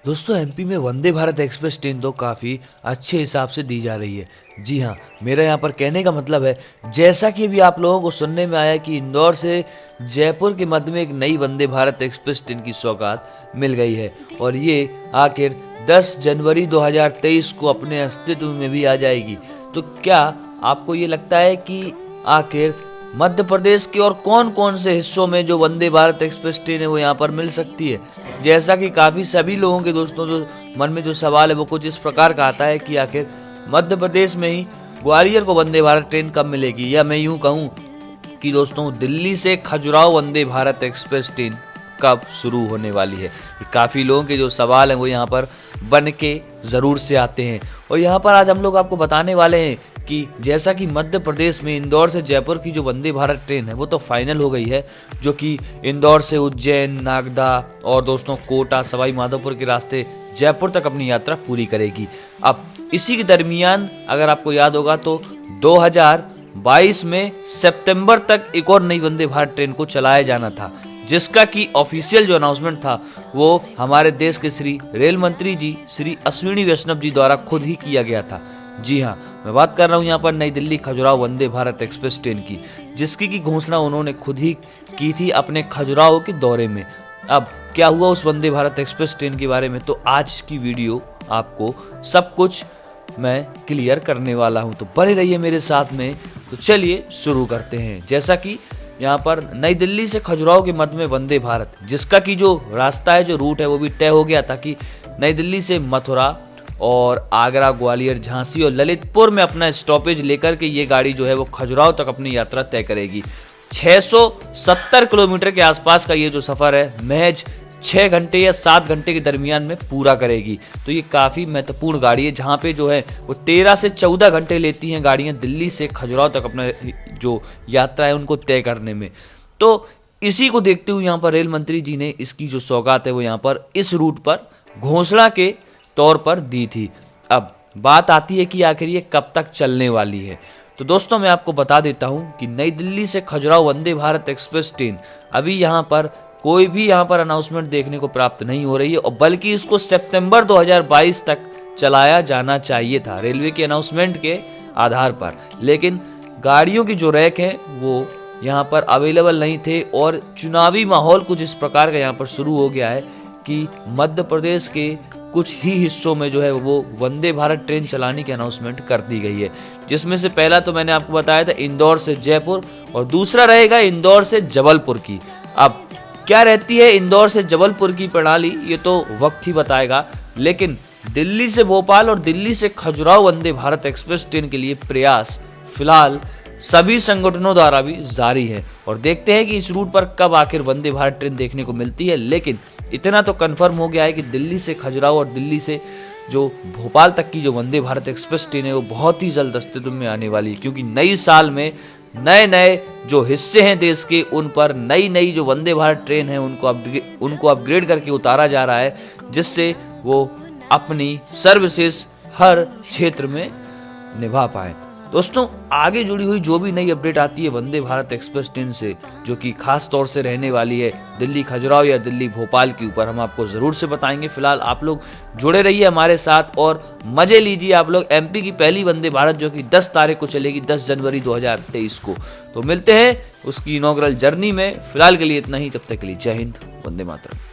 दोस्तों एमपी में Vande Bharat express train तो काफ़ी अच्छे हिसाब से दी जा रही है। जी हाँ, मेरा यहाँ पर कहने का मतलब है, जैसा कि अभी आप लोगों को सुनने में आया कि इंदौर से जयपुर के मध्य में एक नई वंदे भारत एक्सप्रेस ट्रेन की सौगात मिल गई है और ये आखिर 10 जनवरी 2023 को अपने अस्तित्व में भी आ जाएगी। तो क्या आपको ये लगता है कि आखिर मध्य प्रदेश के और कौन कौन से हिस्सों में जो वंदे भारत एक्सप्रेस ट्रेन है वो यहाँ पर मिल सकती है? जैसा कि काफ़ी सभी लोगों के दोस्तों जो मन में जो सवाल है वो कुछ इस प्रकार का आता है कि आखिर मध्य प्रदेश में ही ग्वालियर को वंदे भारत ट्रेन कब मिलेगी, या मैं यूँ कहूँ कि दोस्तों दिल्ली से खजुराहो वंदे भारत एक्सप्रेस ट्रेन कब शुरू होने वाली है। काफ़ी लोगों के जो सवाल हैं वो यहाँ पर बन के ज़रूर से आते हैं और यहाँ पर आज हम लोग आपको बताने वाले हैं कि जैसा कि मध्य प्रदेश में इंदौर से जयपुर की जो वंदे भारत ट्रेन है वो तो फाइनल हो गई है, जो कि इंदौर से उज्जैन, नागदा और दोस्तों कोटा, सवाई माधोपुर के रास्ते जयपुर तक अपनी यात्रा पूरी करेगी। अब इसी के दरमियान अगर आपको याद होगा तो 2022 में सितंबर तक एक और नई वंदे भारत ट्रेन को चलाया जाना था, जिसका कि ऑफिशियल जो अनाउंसमेंट था वो हमारे देश के श्री रेल मंत्री जी श्री अश्विनी वैष्णव जी द्वारा खुद ही किया गया था। जी हाँ, मैं बात कर रहा हूँ यहाँ पर नई दिल्ली खजुराहो वंदे भारत एक्सप्रेस ट्रेन की, जिसकी की घोषणा उन्होंने खुद ही की थी अपने खजुराहो के दौरे में। अब क्या हुआ उस वंदे भारत एक्सप्रेस ट्रेन के बारे में, तो आज की वीडियो आपको सब कुछ मैं क्लियर करने वाला हूँ, तो बने रहिए मेरे साथ में। तो चलिए शुरू करते हैं। जैसा कि यहाँ पर नई दिल्ली से खजुराहो के मध्य में वंदे भारत, जिसका की जो रास्ता है, जो रूट है वो भी तय हो गया था कि नई दिल्ली से मथुरा और आगरा, ग्वालियर, झांसी और ललितपुर में अपना स्टॉपेज लेकर के ये गाड़ी जो है वो खजुराहो तक अपनी यात्रा तय करेगी। 670 किलोमीटर के आसपास का ये जो सफ़र है महज 6 घंटे या 7 घंटे के दरमियान में पूरा करेगी। तो ये काफ़ी महत्वपूर्ण गाड़ी है, जहाँ पे जो है वो 13 से 14 घंटे लेती हैं गाड़ियाँ दिल्ली से खजुराहो तक अपना जो यात्रा है उनको तय करने में। तो इसी को देखते हुए यहाँ पर रेल मंत्री जी ने इसकी जो सौगात है वो यहाँ पर इस रूट पर घोषणा के तौर पर दी थी। अब बात आती है कि आखिर ये कब तक चलने वाली है। तो दोस्तों मैं आपको बता देता हूँ कि नई दिल्ली से खजुराहो वंदे भारत एक्सप्रेस ट्रेन अभी यहाँ पर कोई भी यहाँ पर अनाउंसमेंट देखने को प्राप्त नहीं हो रही है, और बल्कि इसको सितंबर 2022 तक चलाया जाना चाहिए था रेलवे के अनाउंसमेंट के आधार पर, लेकिन गाड़ियों की जो रैक है वो यहाँ पर अवेलेबल नहीं थे और चुनावी माहौल कुछ इस प्रकार का यहाँ पर शुरू हो गया है कि मध्य प्रदेश के कुछ ही हिस्सों में जो है वो वंदे भारत ट्रेन चलाने की अनाउंसमेंट कर दी गई है, जिसमें से पहला तो मैंने आपको बताया था इंदौर से जयपुर और दूसरा रहेगा इंदौर से जबलपुर की। अब क्या रहती है इंदौर से जबलपुर की प्रणाली ये तो वक्त ही बताएगा, लेकिन दिल्ली से भोपाल और दिल्ली से खजुराहो वंदे भारत एक्सप्रेस ट्रेन के लिए प्रयास फिलहाल सभी संगठनों द्वारा भी जारी है और देखते हैं कि इस रूट पर कब आखिर वंदे भारत ट्रेन देखने को मिलती है। लेकिन इतना तो कंफर्म हो गया है कि दिल्ली से खजुराहो और दिल्ली से जो भोपाल तक की जो वंदे भारत एक्सप्रेस ट्रेन है वो बहुत ही जल्द अस्तित्व में आने वाली है, क्योंकि नई साल में नए नए जो हिस्से हैं देश के उन पर नई नई जो वंदे भारत ट्रेन है उनको अपग्रेड करके उतारा जा रहा है, जिससे वो अपनी सर्विसेज हर क्षेत्र में निभा पाए। दोस्तों आगे जुड़ी हुई जो भी नई अपडेट आती है वंदे भारत एक्सप्रेस ट्रेन से, जो कि खास तौर से रहने वाली है दिल्ली खजुराहो या दिल्ली भोपाल के ऊपर, हम आपको ज़रूर से बताएंगे। फिलहाल आप लोग जुड़े रहिए हमारे साथ और मज़े लीजिए आप लोग एमपी की पहली वंदे भारत, जो कि 10 तारीख को चलेगी, 10 जनवरी 2023 को। तो मिलते हैं उसकी इनॉग्रल जर्नी में। फिलहाल के लिए इतना ही, तब तक के लिए जय हिंद, वंदे मातरम।